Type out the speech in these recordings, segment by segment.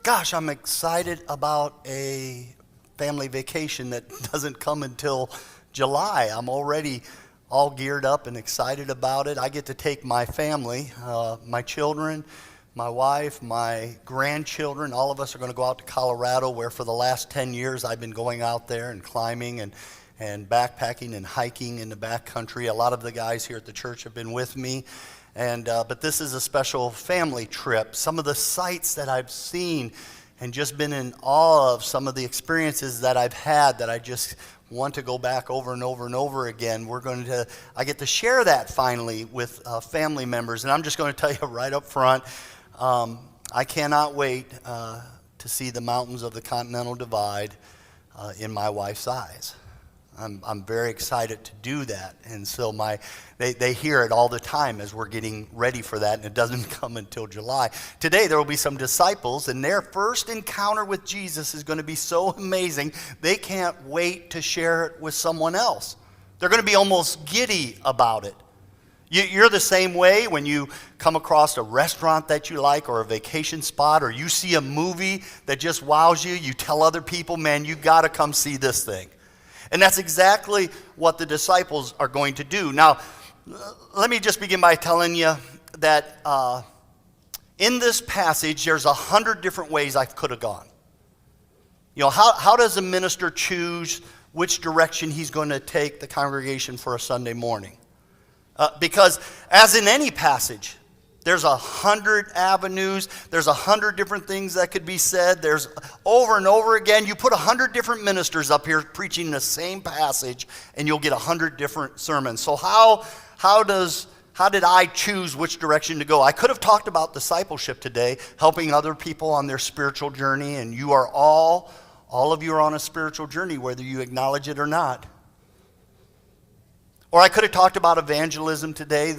Gosh, I'm excited about a family vacation that doesn't come until July. I'm already all geared up and excited about it. I get to take my family, my children, my wife, my grandchildren. All of us are going to go out to Colorado, where for the last 10 years I've been going out there and climbing and backpacking and hiking in the backcountry. A lot of the guys here at the church have been with me. But this is a special family trip. Some of the sights that I've seen and just been in awe of, some of the experiences that I've had that I just want to go back over and over and over again. I get to share that finally with family members. And I'm just going to tell you right up front, I cannot wait to see the mountains of the Continental Divide in my wife's eyes. I'm very excited to do that. And so they hear it all the time as we're getting ready for that, and it doesn't come until July. Today there will be some disciples, and their first encounter with Jesus is going to be so amazing, they can't wait to share it with someone else. They're going to be almost giddy about it. You're the same way when you come across a restaurant that you like, or a vacation spot, or you see a movie that just wows you. You tell other people, man, you got to come see this thing. And that's exactly what the disciples are going to do. Now, let me just begin by telling you that in this passage, there's 100 different ways I could have gone. You know, how does a minister choose which direction he's going to take the congregation for a Sunday morning? Because as in any passage, there's 100 avenues. There's 100 different things that could be said. There's over and over again. You put 100 different ministers up here preaching the same passage, and you'll get 100 different sermons. So how did I choose which direction to go? I could have talked about discipleship today, helping other people on their spiritual journey, and you are all of you are on a spiritual journey, whether you acknowledge it or not. Or I could have talked about evangelism today,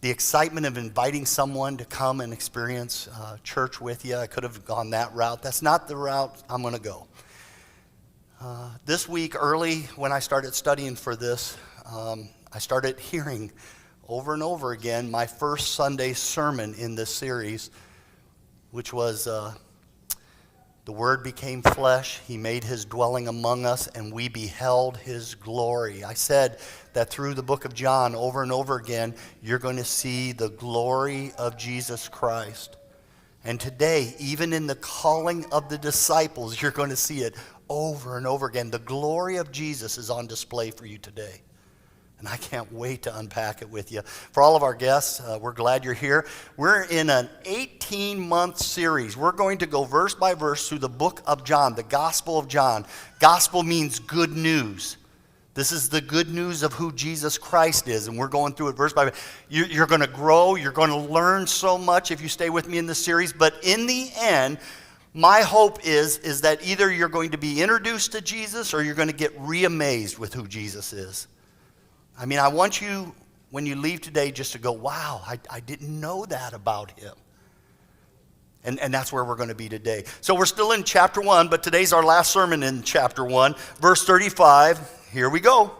the excitement of inviting someone to come and experience church with you. I could have gone that route. That's not the route I'm going to go. This week, early when I started studying for this, I started hearing over and over again my first Sunday sermon in this series, which was, the Word became flesh, He made His dwelling among us, and we beheld His glory. I said that through the book of John, over and over again, you're going to see the glory of Jesus Christ. And today, even in the calling of the disciples, you're going to see it over and over again. The glory of Jesus is on display for you today. And I can't wait to unpack it with you. For all of our guests, we're glad you're here. We're in an 18-month series. We're going to go verse by verse through the book of John, the Gospel of John. Gospel means good news. This is the good news of who Jesus Christ is, and we're going through it verse by verse. You're going to grow. You're going to learn so much if you stay with me in this series. But in the end, my hope is that either you're going to be introduced to Jesus or you're going to get re-amazed with who Jesus is. I mean, I want you, when you leave today, just to go, wow, I didn't know that about Him. And that's where we're going to be today. So we're still in chapter 1, but today's our last sermon in chapter 1. Verse 35, here we go.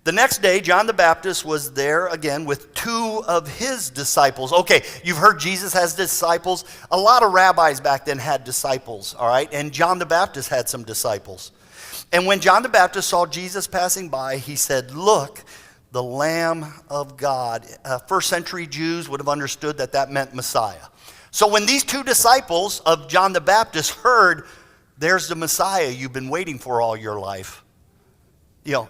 The next day, John the Baptist was there again with 2 of his disciples. Okay, you've heard Jesus has disciples. A lot of rabbis back then had disciples, all right? And John the Baptist had some disciples. And when John the Baptist saw Jesus passing by, he said, "Look, the Lamb of God." First century Jews would have understood that meant Messiah. So when these 2 disciples of John the Baptist heard, there's the Messiah you've been waiting for all your life, you know,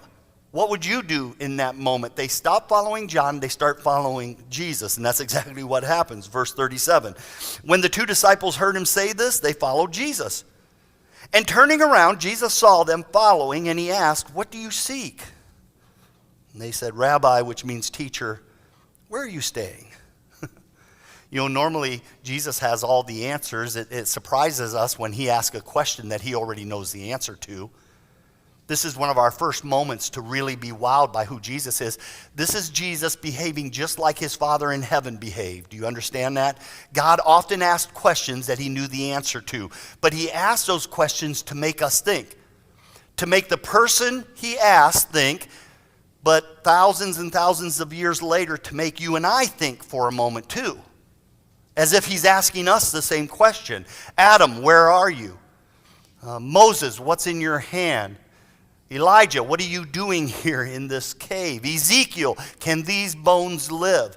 what would you do in that moment? They stop following John, they start following Jesus, and that's exactly what happens. Verse 37. When the 2 disciples heard him say this, they followed Jesus. And turning around, Jesus saw them following, and he asked, "What do you seek?" And they said, "Rabbi," which means teacher, "where are you staying?" You know, normally Jesus has all the answers. It surprises us when he asks a question that he already knows the answer to. This is one of our first moments to really be wowed by who Jesus is. This is Jesus behaving just like his Father in heaven behaved. Do you understand that? God often asked questions that he knew the answer to, but he asked those questions to make us think, to make the person he asked think, but thousands and thousands of years later to make you and I think for a moment too. as if he's asking us the same question. Adam, where are you? Moses, what's in your hand? Elijah, what are you doing here in this cave? Ezekiel, can these bones live?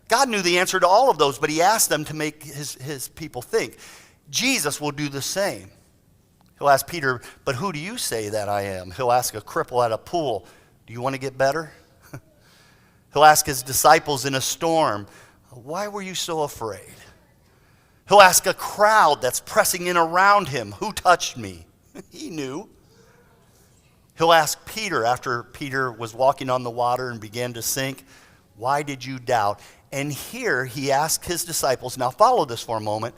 God knew the answer to all of those, but he asked them to make his people think. Jesus will do the same. He'll ask Peter, but who do you say that I am? He'll ask a cripple at a pool, do you want to get better? He'll ask his disciples in a storm, why were you so afraid? He'll ask a crowd that's pressing in around him, who touched me? He knew. He'll ask Peter after Peter was walking on the water and began to sink, why did you doubt? And here he asked his disciples, now follow this for a moment,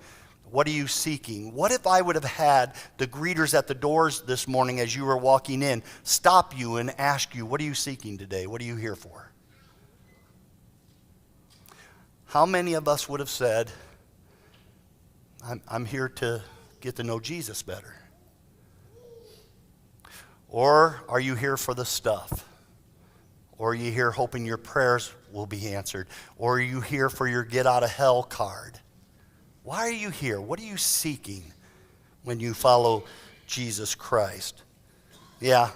what are you seeking? What if I would have had the greeters at the doors this morning as you were walking in stop you and ask you, what are you seeking today? What are you here for? How many of us would have said, I'm here to get to know Jesus better? Or are you here for the stuff? Or are you here hoping your prayers will be answered? Or are you here for your get out of hell card? Why are you here? What are you seeking when you follow Jesus Christ? Yeah,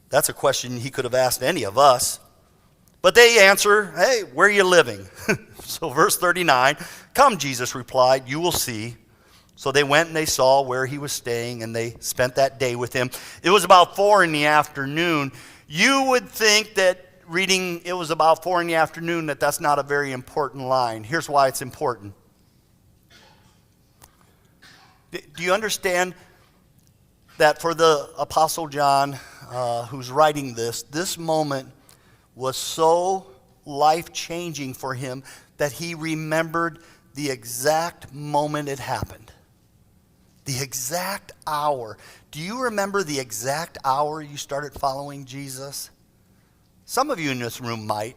that's a question he could have asked any of us. But they answer, hey, where are you living? So verse 39, come, Jesus replied, you will see. So they went and they saw where he was staying, and they spent that day with him. It was about 4 p.m. You would think that reading it was about 4 p.m. that's not a very important line. Here's why it's important. Do you understand that for the Apostle John, who's writing this moment was so life-changing for him that he remembered the exact moment it happened? The exact hour. Do you remember the exact hour you started following Jesus? Some of you in this room might.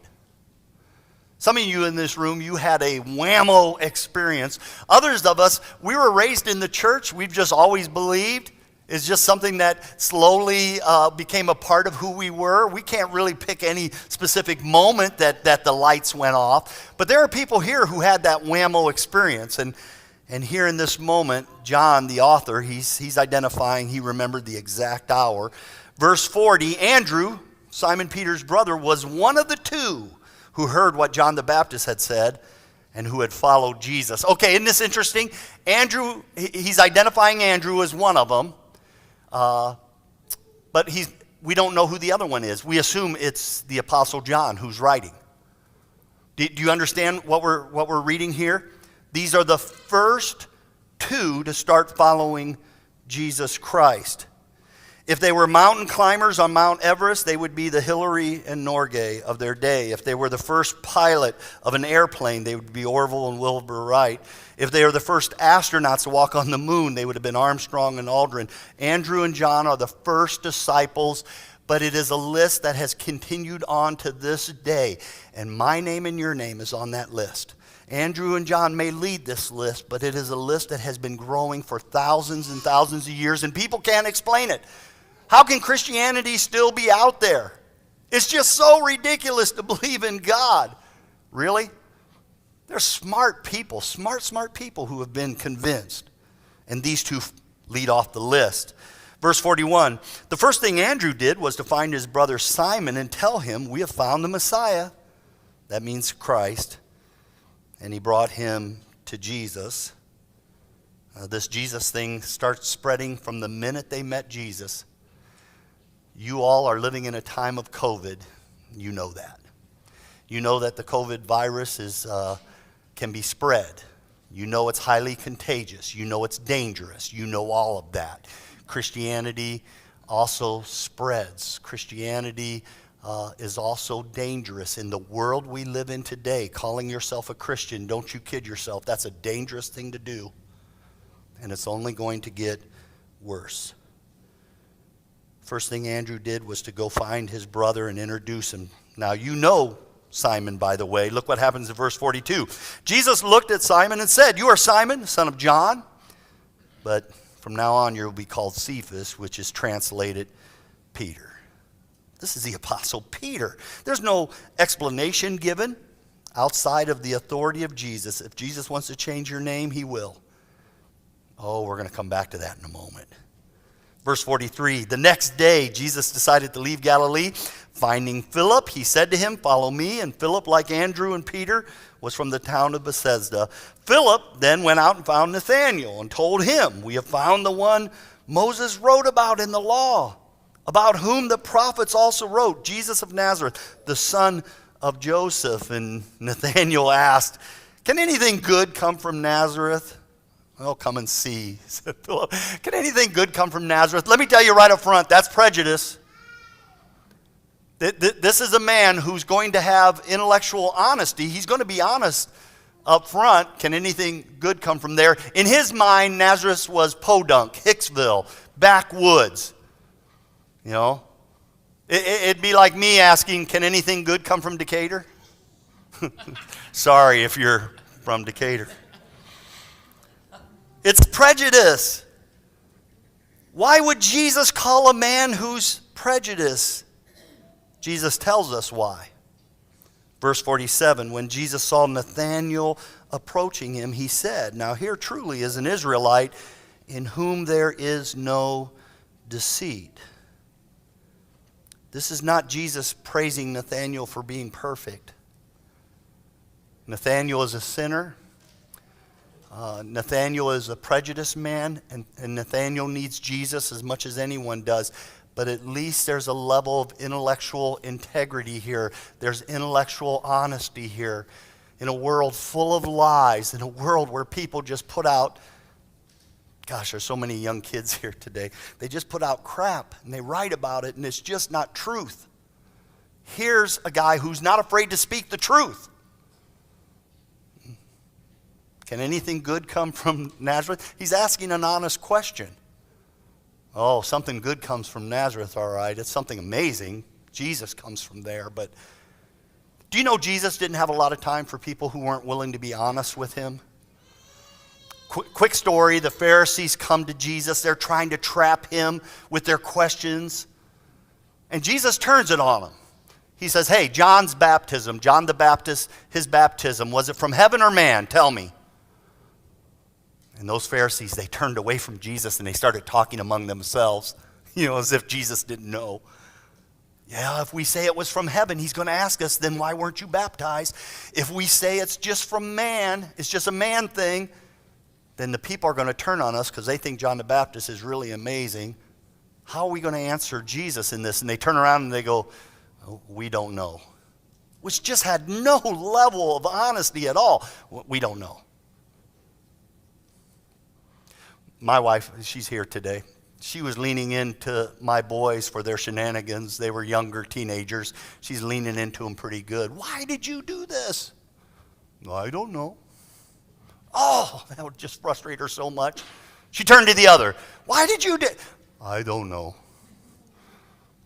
Some of you in this room, you had a whammo experience. Others of us, we were raised in the church. We've just always believed. It's just something that slowly became a part of who we were. We can't really pick any specific moment that the lights went off. But there are people here who had that whammo experience. And here in this moment, John, the author, he's identifying, he remembered the exact hour. Verse 40, Andrew, Simon Peter's brother, was one of the two who heard what John the Baptist had said and who had followed Jesus. Okay, isn't this interesting? Andrew, he's identifying Andrew as one of them, but we don't know who the other one is. We assume it's the Apostle John who's writing. Do you understand what we're reading here? These are the first two to start following Jesus Christ. If they were mountain climbers on Mount Everest, they would be the Hillary and Norgay of their day. If they were the first pilot of an airplane, they would be Orville and Wilbur Wright. If they were the first astronauts to walk on the moon, they would have been Armstrong and Aldrin. Andrew and John are the first disciples, but it is a list that has continued on to this day. And my name and your name is on that list. Andrew and John may lead this list, but it is a list that has been growing for thousands and thousands of years, and people can't explain it. How can Christianity still be out there? It's just so ridiculous to believe in God. Really? There's smart people who have been convinced. And these two lead off the list. Verse 41, the first thing Andrew did was to find his brother Simon and tell him, we have found the Messiah. That means Christ. And he brought him to Jesus. This Jesus thing starts spreading from the minute they met Jesus. You all are living in a time of COVID. You know that. You know that the COVID virus can be spread. You know it's highly contagious. You know it's dangerous. You know all of that. Christianity also spreads. Christianity is also dangerous. In the world we live in today, calling yourself a Christian, don't you kid yourself, that's a dangerous thing to do. And it's only going to get worse. First thing Andrew did was to go find his brother and introduce him. Now you know Simon, by the way. Look what happens in verse 42. Jesus looked at Simon and said, you are Simon, son of John, but from now on you will be called Cephas, which is translated Peter. This is the Apostle Peter. There's no explanation given outside of the authority of Jesus. If Jesus wants to change your name, he will. Oh, we're going to come back to that in a moment. Verse 43, the next day, Jesus decided to leave Galilee. Finding Philip, he said to him, follow me. And Philip, like Andrew and Peter, was from the town of Bethsaida. Philip then went out and found Nathanael and told him, we have found the one Moses wrote about in the law, about whom the prophets also wrote, Jesus of Nazareth, the son of Joseph. And Nathanael asked, can anything good come from Nazareth? Well, come and see, said Philip. Can anything good come from Nazareth? Let me tell you right up front, that's prejudice. This is a man who's going to have intellectual honesty. He's going to be honest up front. Can anything good come from there? In his mind, Nazareth was Podunk, Hicksville, backwoods. You know, it'd be like me asking, can anything good come from Decatur? Sorry if you're from Decatur. It's prejudice. Why would Jesus call a man who's prejudiced? Jesus tells us why. Verse 47, when Jesus saw Nathanael approaching him, he said, now here truly is an Israelite in whom there is no deceit. This is not Jesus praising Nathanael for being perfect. Nathanael is a sinner. Nathanael is a prejudiced man, and Nathanael needs Jesus as much as anyone does. But at least there's a level of intellectual integrity here. There's intellectual honesty here. In a world full of lies, in a world where people just put out, gosh, there's so many young kids here today. They just put out crap, and they write about it, and it's just not truth. Here's a guy who's not afraid to speak the truth. Can anything good come from Nazareth? He's asking an honest question. Oh, something good comes from Nazareth, all right. It's something amazing. Jesus comes from there. But do you know Jesus didn't have a lot of time for people who weren't willing to be honest with him? Quick story, the Pharisees come to Jesus. They're trying to trap him with their questions. And Jesus turns it on them. He says, hey, John's baptism, John the Baptist, his baptism, was it from heaven or man? Tell me. And those Pharisees, they turned away from Jesus and they started talking among themselves, as if Jesus didn't know. Yeah, if we say it was from heaven, he's going to ask us, then why weren't you baptized? If we say it's just from man, it's just a man thing, then the people are going to turn on us because they think John the Baptist is really amazing. How are we going to answer Jesus in this? And they turn around and they go, oh, we don't know. Which just had no level of honesty at all. We don't know. My wife, she's here today. She was leaning into my boys for their shenanigans. They were younger teenagers. She's leaning into them pretty good. Why did you do this? I don't know. Oh, that would just frustrate her so much. She turned to the other. Why did you do? I don't know.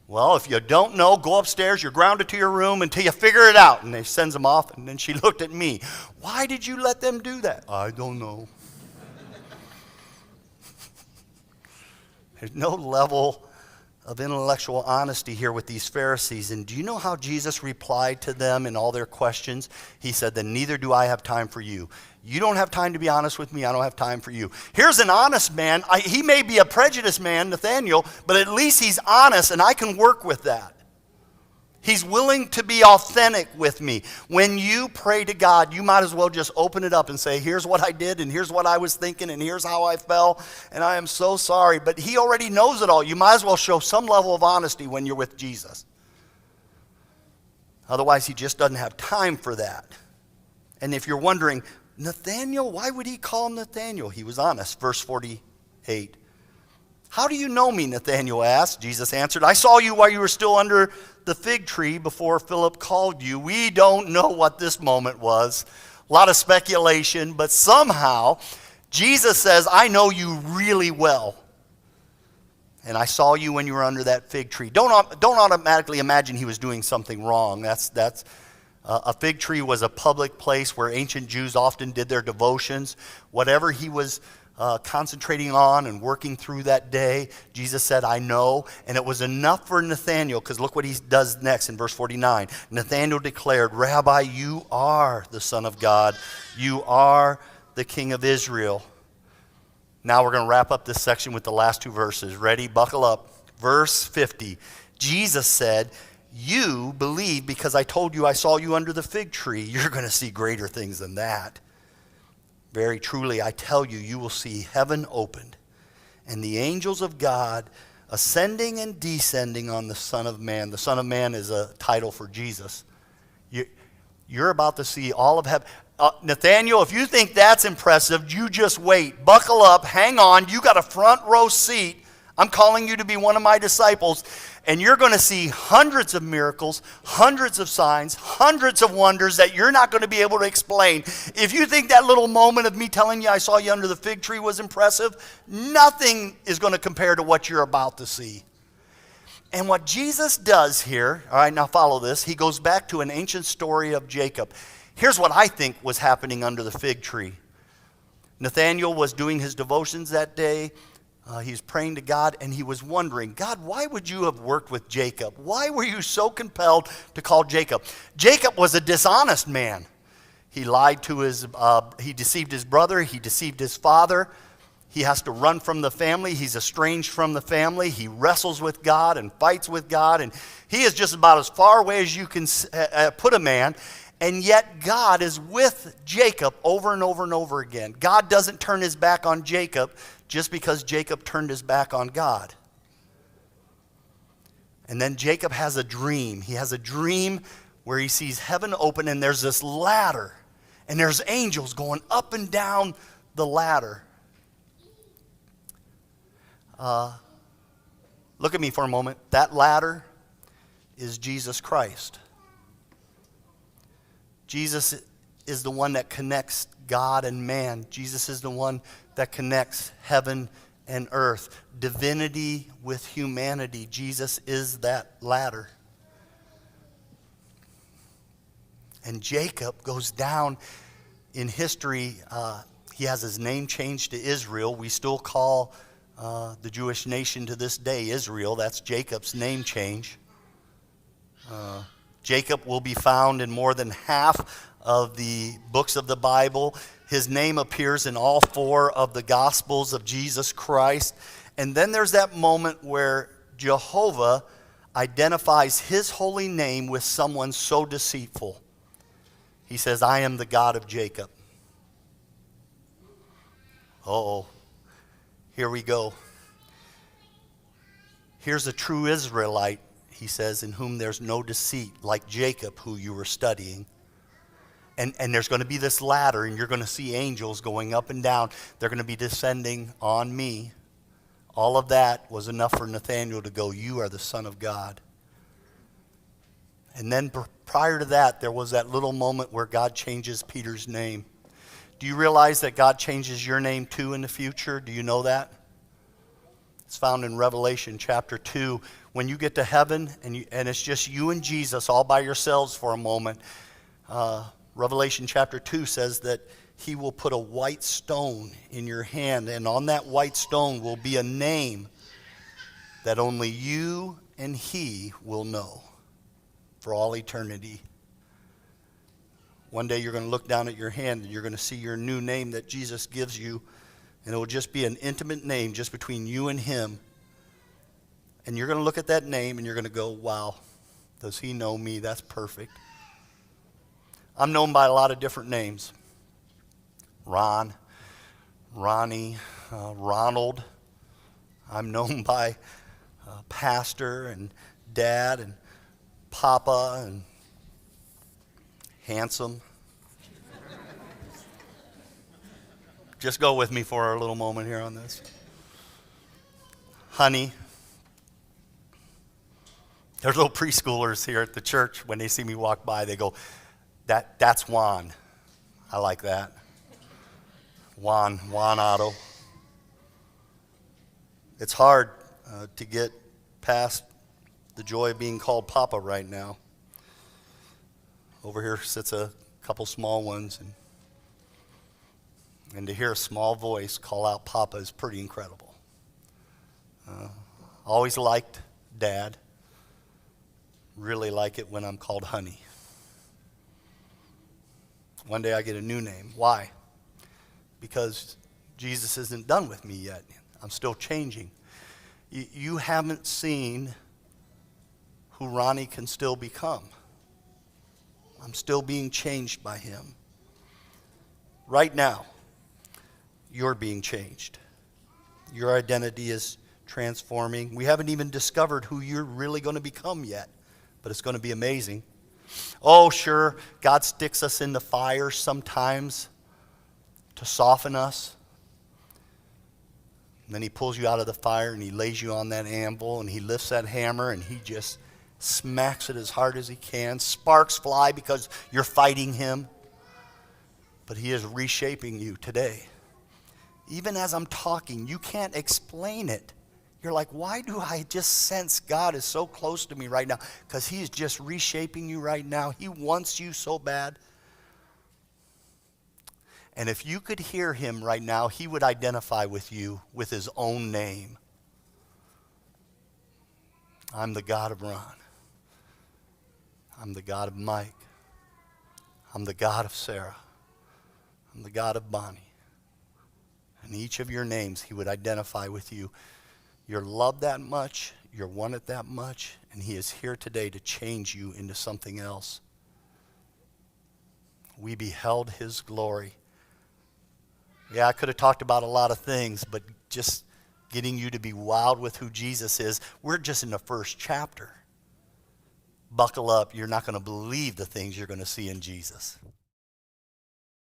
Well, if you don't know, go upstairs. You're grounded to your room until you figure it out. And they sends them off. And then she looked at me. Why did you let them do that? I don't know. There's no level of intellectual honesty here with these Pharisees. And do you know how Jesus replied to them in all their questions? He said, then neither do I have time for you. You don't have time to be honest with me. I don't have time for you. Here's an honest man. He may be a prejudiced man, Nathanael, but at least he's honest, and I can work with that. He's willing to be authentic with me. When you pray to God, you might as well just open it up and say, here's what I did, and here's what I was thinking, and here's how I felt, and I am so sorry. But he already knows it all. You might as well show some level of honesty when you're with Jesus. Otherwise, he just doesn't have time for that. And if you're wondering, Nathanael, why would he call him Nathanael? He was honest. Verse 48. How do you know me, Nathanael asked. Jesus answered, I saw you while you were still under the fig tree before Philip called you. We don't know what this moment was. A lot of speculation, but somehow Jesus says, I know you really well. And I saw you when you were under that fig tree. Don't automatically imagine he was doing something wrong. A fig tree was a public place where ancient Jews often did their devotions. Whatever he was concentrating on and working through that day. Jesus said, I know. And it was enough for Nathanael, because look what he does next in verse 49. Nathanael declared, Rabbi, you are the Son of God. You are the King of Israel. Now we're going to wrap up this section with the last two verses. Ready? Buckle up. Verse 50. Jesus said, you believe because I told you I saw you under the fig tree. You're going to see greater things than that. Very truly, I tell you, you will see heaven opened and the angels of God ascending and descending on the Son of Man. The Son of Man is a title for Jesus. You're about to see all of heaven. Nathaniel, if you think that's impressive, you just wait. Buckle up. Hang on. You got a front row seat. I'm calling you to be one of my disciples, and you're going to see hundreds of miracles, hundreds of signs, hundreds of wonders that you're not going to be able to explain. If you think that little moment of me telling you I saw you under the fig tree was impressive, nothing is going to compare to what you're about to see. And what Jesus does here, all right, now follow this. He goes back to an ancient story of Jacob. Here's what I think was happening under the fig tree. Nathanael was doing his devotions that day. He was praying to God, and he was wondering, God, why would you have worked with Jacob? Why were you so compelled to call Jacob? Jacob was a dishonest man. He lied to he deceived his brother. He deceived his father. He has to run from the family. He's estranged from the family. He wrestles with God and fights with God, and he is just about as far away as you can put a man. And yet God is with Jacob over and over and over again. God doesn't turn his back on Jacob just because Jacob turned his back on God. And then Jacob has a dream. He has a dream where he sees heaven open, and there's this ladder, and there's angels going up and down the ladder. Look at me for a moment. That ladder is Jesus Christ. Jesus is the one that connects God and man. Jesus is the one that connects heaven and earth. Divinity with humanity. Jesus is that ladder. And Jacob goes down in history. He has his name changed to Israel. We still call the Jewish nation to this day Israel. That's Jacob's name change. Jacob will be found in more than half of the books of the Bible. His name appears in all four of the Gospels of Jesus Christ. And then there's that moment where Jehovah identifies his holy name with someone so deceitful. He says, I am the God of Jacob. Uh-oh. Here we go. Here's a true Israelite, he says, in whom there's no deceit, like Jacob, who you were studying. And there's going to be this ladder, and you're going to see angels going up and down. They're going to be descending on me. All of that was enough for Nathanael to go, you are the Son of God. And then prior to that, there was that little moment where God changes Peter's name. Do you realize that God changes your name too in the future? Do you know that? It's found in Revelation chapter 2. When you get to heaven and it's just you and Jesus all by yourselves for a moment, Revelation chapter 2 says that he will put a white stone in your hand, and on that white stone will be a name that only you and he will know for all eternity. One day you're going to look down at your hand and you're going to see your new name that Jesus gives you, and it will just be an intimate name just between you and him. And you're going to look at that name and you're going to go, wow, does he know me? That's perfect. I'm known by a lot of different names. Ron, Ronnie, Ronald. I'm known by Pastor and Dad and Papa and Handsome. Just go with me for a little moment here on this. Honey. There's little preschoolers here at the church. When they see me walk by, they go, that's Juan. I like that. Juan Otto. It's hard to get past the joy of being called Papa right now. Over here sits a couple small ones, and And to hear a small voice call out Papa is pretty incredible. Always liked Dad. Really like it when I'm called honey. One day I get a new name. Why? Because Jesus isn't done with me yet. I'm still changing. You haven't seen who Ronnie can still become. I'm still being changed by him. Right now, you're being changed. Your identity is transforming. We haven't even discovered who you're really going to become yet, but it's going to be amazing. Oh, sure, God sticks us in the fire sometimes to soften us. And then he pulls you out of the fire and he lays you on that anvil and he lifts that hammer and he just smacks it as hard as he can. Sparks fly because you're fighting him. But he is reshaping you today. Even as I'm talking, you can't explain it. You're like, why do I just sense God is so close to me right now? Because he's just reshaping you right now. He wants you so bad. And if you could hear him right now, he would identify with you with his own name. I'm the God of Ron. I'm the God of Mike. I'm the God of Sarah. I'm the God of Bonnie. And each of your names, he would identify with you. You're loved that much, you're wanted that much, and he is here today to change you into something else. We beheld his glory. Yeah, I could have talked about a lot of things, but just getting you to be wowed with who Jesus is, we're just in the first chapter. Buckle up, you're not going to believe the things you're going to see in Jesus.